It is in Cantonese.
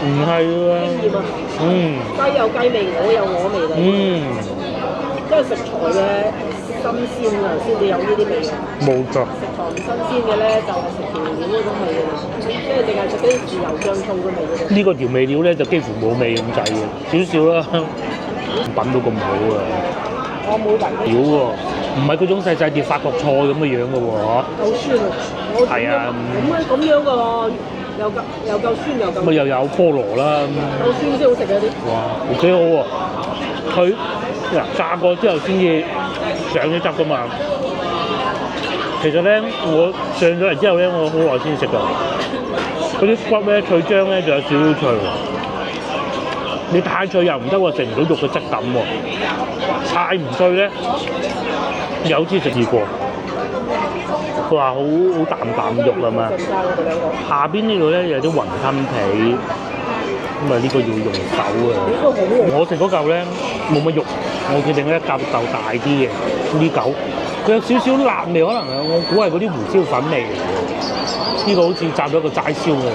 唔係喎。經驗啊。雞有雞味，我有我味嚟。即係食材嘅新鮮啊，先至有呢啲味啊。冇錯。食材唔新鮮嘅咧，就係食調料嗰種味嘅，即係淨係食啲豉油醬醋嘅味嘅。呢個調味料咧就幾乎冇味咁滯嘅，少少啦。品到咁好啊！我冇品料喎，唔係嗰種細細碟法國菜咁嘅樣嘅喎，好酸啊！係啊，咁樣嘅喎，又夠酸又夠。咪又有菠蘿啦。夠酸先好食嗰啲。哇，幾好喎！佢嗱炸過之後先至上咗汁㗎嘛。其實咧，我上咗嚟之後咧，我好耐先食㗎。嗰啲骨咧脆漿咧，就有少少脆喎。你太脆又唔得喎，食唔到肉嘅質感喎。太唔脆咧，有次試過，佢話好淡肉啊嘛。下邊呢度咧有啲雲吞皮，咁啊呢個要用手啊。我食嗰嚿咧冇乜肉，我決定咧夾嚿大啲嘅呢嚿，佢有少少辣味，可能我估係嗰啲胡椒粉味嚟嘅。呢個好似炸咗個齋燒鵝。